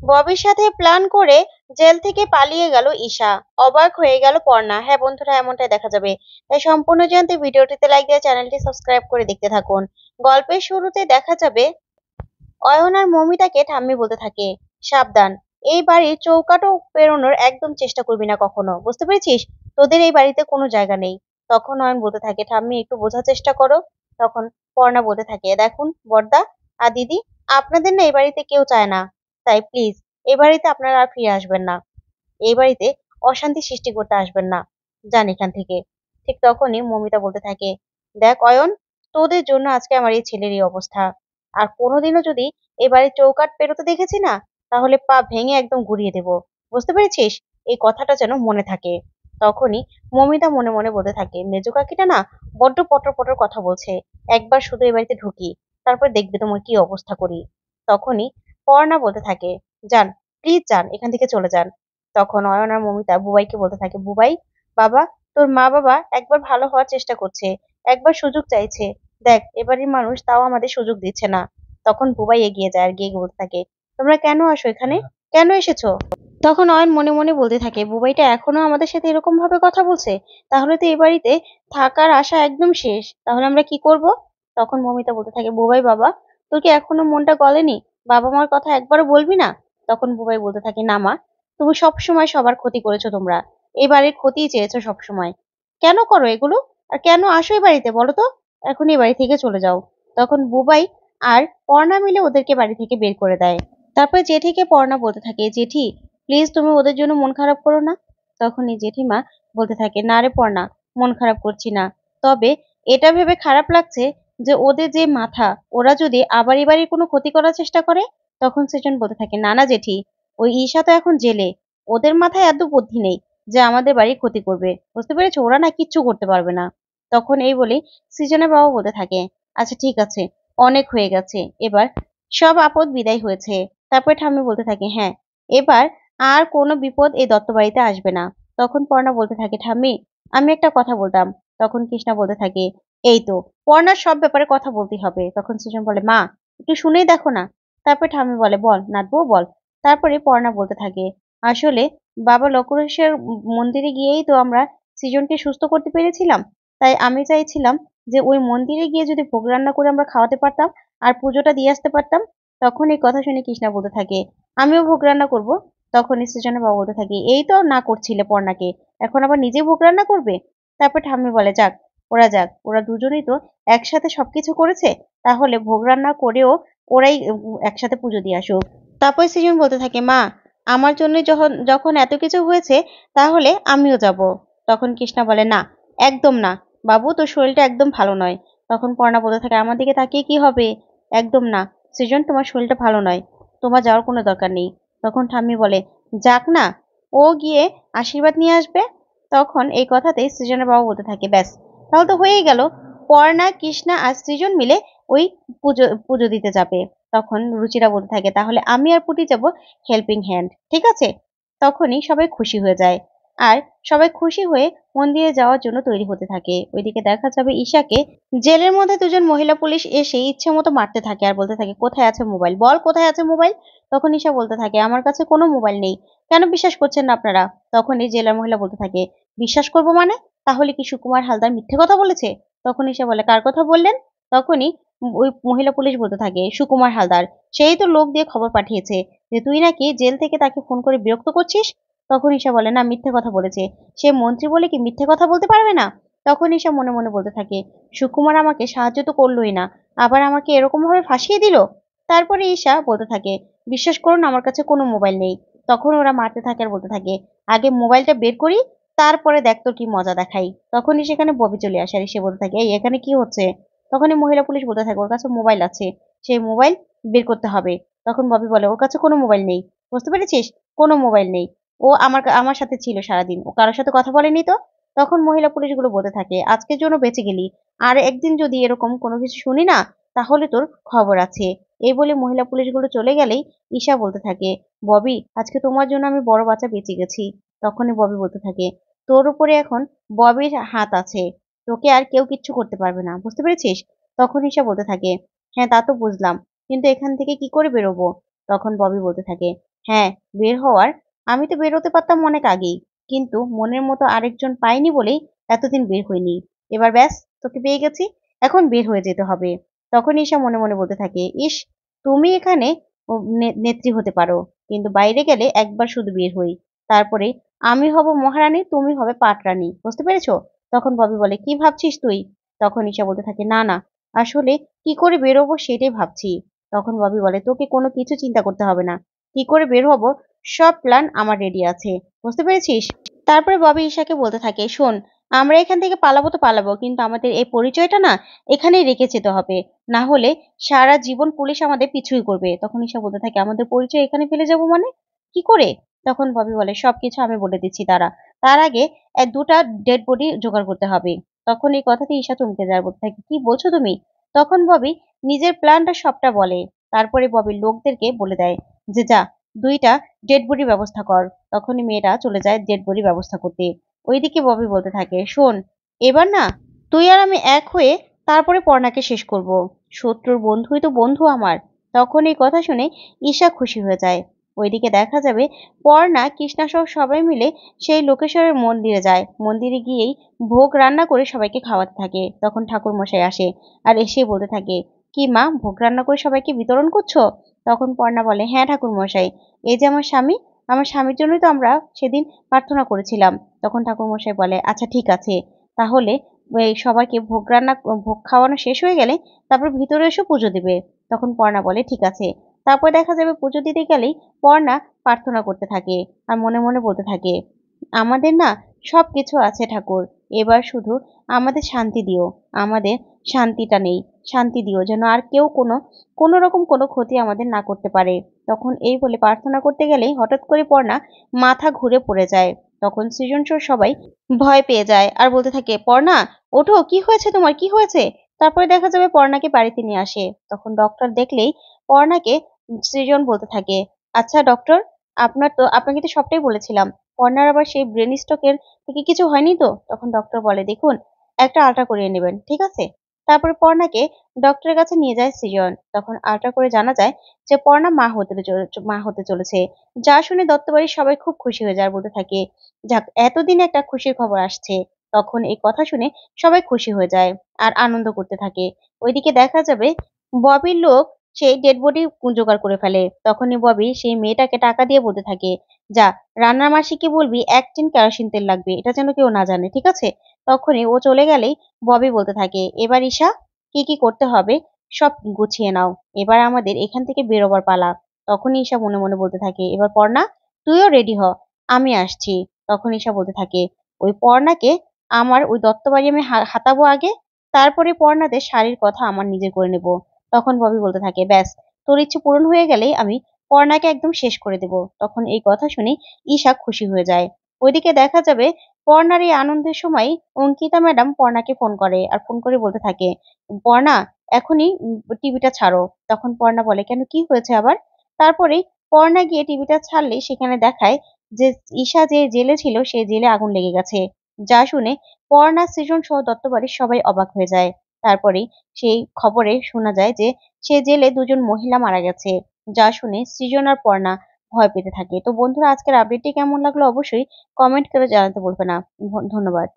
ববির সাথে প্ল্যান করে জেল থেকে পালিয়ে গেল ঈশা। অবাক হয়ে গেল পর্ণা। হ্যাঁ বন্ধুরা, এমনটাই দেখা যাবে। তাই সম্পূর্ণ জানতে ভিডিওটিতে লাইক দিয়ে চ্যানেলটি সাবস্ক্রাইব করে দেখতে থাকুন। গল্পের শুরুতে দেখা যাবে অয়ন আর মৌমিতাকে ঠাম্মি বলতে থাকে, সাবধান, এই বাড়ির চৌকাঠও পেরোনোর একদম চেষ্টা করবি না কখনো, বুঝতে পেরেছিস? তোদের এই বাড়িতে কোনো জায়গা নেই। তখন অয়ন বলতে থাকে, ঠাম্মি একটু বোঝার চেষ্টা করো। তখন পর্ণা বলতে থাকে, দেখুন বড়দা আর দিদি, আপনাদের না এই বাড়িতে কেউ চায় না, তাই প্লিজ এই বাড়িতে আপনারা আর ফিরে আসবেন না। এই বাড়িতে অশান্তি সৃষ্টি করতে আসবেন না, যান এখান থেকে। ঠিক তখনই মমিতা বলতে থাকে, দেখ অয়ন, তোদের জন্য আজকে আমার এই ছেলের এই অবস্থা। আর কোনোদিনও যদি এই বাড়ির চৌকাঠ পেরোতে দেখেছি না, তাহলে পা ভেঙে একদম গুড়িয়ে দেব, বুঝতে পেরেছিস? এই কথাটা যেন মনে থাকে। তখনই মমিতা মনে মনে বলতে থাকে, মেজো কাকিটা না বড্ড পটর পটর কথা বলছে। একবার শুধু এই বাড়িতে ঢুকি, তারপর দেখবে তোমার কি অবস্থা করি। তখনই পর্ণা বলতে থাকে, যান, প্লিজ যান, এখান থেকে চলে যান। তখন অয়ন আর মমিতা বুবাইকে বলতে থাকে, বুবাই বাবা, তোর মা বাবা একবার ভালো হওয়ার চেষ্টা করছে, একবার সুযোগ চাইছে। দেখ এবারের মানুষ তাও আমাদের সুযোগ দিচ্ছে না। তখন বুবাই এগিয়ে যায় আর গিয়ে বলতে থাকে, তোমরা কেন আসো এখানে, কেন এসেছো? তখন অয়ন মনে মনে বলতে থাকে, বুবাইটা এখনো আমাদের সাথে এরকম ভাবে কথা বলছে, তাহলে তো এই বাড়িতে থাকার আশা একদম শেষ, তাহলে আমরা কি করব? তখন মমিতা বলতে থাকে, বুবাই বাবা, তোর কি এখনো মনটা গলেনি? বাবা মার কথা একবারও বলবি না? তখন বুবাই বলতে থাকে, না মা, তুমি সব সময় সবার ক্ষতি করেছো, তোমরা এই বাড়ির ক্ষতিই চেয়েছো সব সময়। কেন করো এগুলো? আর কেন আসো এই বাড়িতে বলো তো? এখন এই বাড়ি থেকে চলে যাও। তখন বুবাই আর পর্ণা মিলে ওদেরকে বাড়ি থেকে বের করে দেয়। তারপর জেঠিকে পর্ণা বলতে থাকে, জেঠি প্লিজ তুমি ওদের জন্য মন খারাপ করো না। তখনই জেঠিমা বলতে থাকে, না রে পর্ণা, মন খারাপ করছি না। তবে এটা ভেবে খারাপ লাগছে যে ওদের যে মাথা, ওরা যদি আবার এই বাড়ির কোনো ক্ষতি করার চেষ্টা করে। তখন সেজন বলতে থাকে, না না জেঠি, ওই ঈশা তো এখন জেলে, ওদের মাথায় এত বুদ্ধি নেই যে আমাদের বাড়ির ক্ষতি করবে, বুঝতে পেরেছো? ওরা না কিচ্ছু করতে পারবে না। তখন এই বলেই সৃজনের বাবা বলতে থাকে, আচ্ছা ঠিক আছে, অনেক হয়ে গেছে, এবার সব আপদ বিদায় হয়েছে। তারপরে ঠাম্মি বলতে থাকে, হ্যাঁ, এবার আর কোনো বিপদ এই দত্ত বাড়িতে আসবে না। তখন পর্ণা বলতে থাকে, ঠাম্মি আমি একটা কথা বলতাম। তখন কৃষ্ণা বলতে থাকে, এই তো, পর্ণার সব ব্যাপারে কথা বলতে হবে। তখন সৃজন বলে, মা একটু শুনেই দেখো না। তারপরে ঠাম্মি বলে, বল নাতবু বল। তারপরে পর্ণা বলতে থাকে, আসলে বাবা লক্ষ্মীশ্বর মন্দিরে গিয়েই তো আমরা সৃজনকে সুস্থ করতে পেরেছিলাম। তাই আমি চাইছিলাম যে ওই মন্দিরে গিয়ে যদি ভোগ রান্না করে আমরা খাওয়াতে পারতাম আর পুজোটা দিয়ে আসতে পারতাম। তখন এই কথা শুনে কৃষ্ণা বলতে থাকে, আমিও ভোগ রান্না করব। তখন সৃজনের বাবা বলতে থাকে, এই তো না করছিলে পর্ণাকে, এখন আবার নিজে ভোগ রান্না করবে? তারপর ঠাম্মি বলে, যাক, যাক, ওরা দুজনেই তো একসাথে সবকিছু করেছে, তাহলে ভোগ রান্না করেও ওরাই একসাথে পুজো দিয়ে আসুক। তারপর সৃজন বলতে থাকে, মা আমার জন্য যখন যখন এত কিছু হয়েছে, তাহলে আমিও যাব। তখন কৃষ্ণা বলে, না, একদম না, বাবু তোর শরীরটা একদম ভালো নয়। তখন পর্ণা বলতে থাকে, আমার দিকে তাকিয়ে কি হবে, একদম না, সৃজন তোমার শরীরটা ভালো নয়, তোমার যাওয়ার কোনো দরকার নেই। তখন ঠাম্মি বলে, যাক না, ও গিয়ে আশীর্বাদ নিয়ে আসবে। তখন এই কথাতেই সৃজনের বাবা বলতে থাকে, ব্যাস, তাহলে তো হয়েই গেল, পর্ণা কৃষ্ণা আর সৃজন মিলে ওই পুজো পুজো দিতে যাবে। তখন রুচিরা বলতে থাকে, তাহলে আমি আর পুটি যাব হেল্পিং হ্যান্ড, ঠিক আছে? তখনই সবাই খুশি হয়ে যায়। আর সবাই খুশি হয়ে মন্দিরে যাওয়ার জন্য তৈরি হতে থাকে। ওইদিকে দেখা যাবে ঈশাকে জেলের মধ্যে দুজন মহিলা পুলিশ এসে ইচ্ছে মতো মারতে থাকে আর বলতে থাকে, কোথায় আছে মোবাইল, বল কোথায় আছে মোবাইল। তখন ঈশা বলতে থাকে, আমার কাছে কোনো মোবাইল নেই। কেন বিশ্বাস করছেন না আপনারা? তখন এই জেলার মহিলা বলতে থাকে, বিশ্বাস করবো মানে? তাহলে কি সুকুমার হালদার মিথ্যে কথা বলেছে? তখন ঈশা বলে, কার কথা বললেন? তখনই ওই মহিলা পুলিশ বলতে থাকে, সুকুমার হালদার, সেই তো লোক দিয়ে খবর পাঠিয়েছে যে তুই নাকি জেল থেকে তাকে ফোন করে বিরক্ত করছিস। তখন ঈশা বলে, না, মিথ্যে কথা বলেছে, সে মন্ত্রী বলে কি মিথ্যে কথা বলতে পারবে না? তখন ঈশা মনে মনে বলতে থাকে, সুকুমার আমাকে সাহায্য তো করলোই না, আবার আমাকে এরকম ভাবে ফাঁসিয়ে দিল। তারপরে ঈশা বলতে থাকে, বিশ্বাস করুন আমার কাছে কোনো মোবাইল নেই। তখন ওরা মারতে থাকে আর বলতে থাকে, আগে মোবাইলটা বের করি, তারপরে দেখ তোর কি মজা দেখাই। তখনই সেখানে ববি চলে আসে আর সে বলতে থাকে, এই এখানে কি হচ্ছে? তখনই মহিলা পুলিশ বলতে থাকে, ওর কাছে মোবাইল আছে, সেই মোবাইল বের করতে হবে। তখন ববি বলে, ওর কাছে কোনো মোবাইল নেই, বুঝতে পেরেছিস? কোনো মোবাইল নেই। ও আমার সাথে ছিল সারাদিন, ও কারোর সাথে কথা বলেনি তো। তখন মহিলা পুলিশগুলো বলতে থাকে, আজকের জন্য বেঁচে গেলি, আর একদিন যদি এরকম কোনো কিছু শুনি না, তাহলে তোর খবর আছে। এই বলে মহিলা পুলিশগুলো চলে গেলেই ঈশা বলতে থাকে, ববি আজকে তোমার জন্য আমি বড় বাচ্চা বেঁচে গেছি। তখনই ববি বলতে থাকে, তোর উপরে এখন ববির হাত আছে, তোকে আর কেউ কিচ্ছু করতে পারবে না, বুঝতে পেরেছিস? তখন ঈশা বলতে থাকে, হ্যাঁ তা তো বুঝলাম, কিন্তু এখান থেকে কি করে বেরোবো? তখন ববি বলতে থাকে, হ্যাঁ, বের হওয়ার আমি তো বের হতে পারতাম অনেক আগেই। কিন্তু মনের মতো আরেকজন পাইনি বলেই এতদিন বের হইনি। এবার ব্যাস তোকে পেয়ে গেছি। এখন বের হয়ে যেতে হবে। তখন ঈশা মনে, মনে বলতে থাকে, ইস! তুমি এখানে ও নেত্রী হতে পারো। কিন্তু বাইরে গেলে একবার শুধু বের হই। তারপরে আমি হব মহারানী, তুমি হবে পাটরানী। বুঝতে পেরেছো? তখন ববি বলে, কি ভাবছিস তুই? তখন ঈশা বলতে থাকে, না, না, আসলে কি করে বেরোবো সেটাই ভাবছি। তখন ববি বলে, তোকে কোনো কিছু চিন্তা করতে হবে না। কি করে বের হব সব প্ল্যান আমার রেডি আছে। বুঝতে পেরেছিস? তারপরে ববি ঈশাকে বলতে থাকে, শোন, আমরা এখান থেকে পালাবো তো পালাবো, কিন্তু আমাদের এই পরিচয়টা না এখানেই রেখে যেতে হবে। না হলে সারা জীবন পুলিশ আমাদের পিছুই করবে। তখন ঈশা বলতে থাকে, আমাদের পরিচয় এখানে ফেলে যাব মানে? কি করে? তখন ববি বলে, সবকিছু আমি বলে দিচ্ছি দাঁড়া। তার আগে দুটা ডেড বডি জোগাড় করতে হবে। তখন এই কথাতে ঈশা চমকে যায়, বলতে থাকে, কি বলছো তুমি? তখন ববি নিজের প্ল্যানটা সবটা বলে। তারপরে ববি লোকদেরকে বলে দেয় যে, যা, ২টা ডেড বডি ব্যবস্থা কর। তখনই মেয়েরা চলে যায় ডেড বডি ব্যবস্থা করতে। ওইদিকে ববি বলতে থাকে, শোন, এবার না তুই আর আমি এক হয়ে তারপরে পর্ণাকে শেষ করব। শত্রুর বন্ধুই তো বন্ধু আমার। তখন এই কথা শুনে ঈশা খুশি হয়ে যায়। ওইদিকে দেখা যাবে পর্ণা, কৃষ্ণা সহ সবাই মিলে সেই লোকেশ্বরের মন্দিরে যায়। মন্দিরে গিয়েই ভোগ রান্না করে সবাইকে খাওয়াতে থাকে। তখন ঠাকুর মশাই আসে আর এসে বলতে থাকে, কি মা, ভোগ রান্না করে সবাইকে বিতরণ করছো? তখন পর্ণা বলে, হ্যাঁ ঠাকুর মশাই, এই যে আমার স্বামী, আমার স্বামীর জন্যই তো আমরা সেদিন প্রার্থনা করেছিলাম। তখন ঠাকুরমশাই বলে, আচ্ছা ঠিক আছে, তাহলে এই সবাইকে ভোগ খাওয়ানো শেষ হয়ে গেলে তারপর ভিতরে এসে পুজো দিবে। তখন পর্ণা বলে, ঠিক আছে। তারপর দেখা যাবে পুজো দিতে গেলেই পর্ণা প্রার্থনা করতে থাকে আর মনে মনে বলতে থাকে, আমাদের না সবকিছু আছে ঠাকুর, এবার শুধু আমাদের শান্তি দিও। আমাদের শান্তিটা নেই, শান্তি দিও যেন আর কেউ কোনো রকম কোনো ক্ষতি আমাদের না করতে পারে। তখন এই বলে প্রার্থনা করতে গেলেই হঠাৎ করে পর্ণা মাথা ঘুরে পড়ে যায়। তখন সৃজন সহ সবাই ভয় পেয়ে যায় আর বলতে থাকে, পর্ণা, ওঠো, কি হয়েছে তোমার, কি হয়েছে? তারপরে দেখা যাবে পর্ণাকে বাড়িতে নিয়ে আসে। তখন ডক্টর দেখলেই পর্ণাকে সৃজন বলতে থাকে, আচ্ছা ডক্টর, আপনাকে তো সবটাই বলেছিলাম, পর্ণার আবার সেই ব্রেন স্ট্রোকের থেকে কিছু হয়নি তো? তখন ডক্টর বলে, দেখুন, একটা আলট্রা করিয়ে নেবেন, ঠিক আছে? তারপরে পর্ণাকে ডক্টরের কাছে নিয়ে যায় সৃজন। তখন আলট্রা করে জানা যায় যে পর্ণা মা হতে চলেছে। যা শুনে দত্তবাড়ির সবাই খুব খুশি হয়ে যায় আর বলতে থাকে, যাক, এতদিনে একটা খুশির খবর আসছে। তখন এই কথা শুনে সবাই খুশি হয়ে যায় আর আনন্দ করতে থাকে। ওইদিকে দেখা যাবে ববির লোক সেই ডেড বডি জোগাড় করে ফেলে। তখনই ববি সেই মেয়েটাকে টাকা দিয়ে বলতে থাকে, যা, রান্নার মাসিকে বলবি ১ টিন কেরোসিন তেল লাগবে, এটা যেন কেউ না জানে, ঠিক আছে? তখনই ও চলে গেলেই ববি বলতে থাকে, এবার ঈশা, কি কি করতে হবে সব গুছিয়ে নাও। এবার আমাদের এখান থেকে বেরোবার পালা। তখনই ঈশা মনে মনে বলতে থাকে, এবার পর্ণা, তুইও রেডি হ, আমি আসছি। তখন ঈশা বলতে থাকে, ওই পর্ণাকে আমার ওই দত্তবাড়ি আমি হাতাবো আগে, তারপরে পর্ণাদের শাড়ির কথা আমার নিজে করে নেব। তখন ববি বলতে থাকে, ব্যাস, তোর ইচ্ছে পূরণ হয়ে গেলেই আমি পর্ণাকে একদম শেষ করে দেব। তখন এই কথা শুনে ঈশা খুশি হয়ে যায়। ওইদিকে দেখা যাবে পর্ণার এই আনন্দের সময় অঙ্কিতা ম্যাডাম পর্ণাকে ফোন করে আর ফোন করে বলতে থাকে, পর্ণা, এখনই টিভিটা ছাড়ো। তখন পর্ণা বলে, কেন, কি হয়েছে আবার? তারপরেই পর্ণা গিয়ে টিভিটা ছাড়লে সেখানে দেখায় যে ঈশা যে জেলে ছিল সেই জেলে আগুন লেগে গেছে। যা শুনে পর্ণা, সৃজন সহ দত্তবাড়ির সবাই অবাক হয়ে যায়। তারপরেই সেই খবরে শোনা যায় যে সে জেলে ২ জন মহিলা মারা গেছে। যা শুনে সৃজন আর পর্ণা ভয় পেতে থাকে। তো বন্ধুরা, আজকের আপডেটটি কেমন লাগলো অবশ্যই কমেন্ট করে জানাতে ভুলবে না। ধন্যবাদ।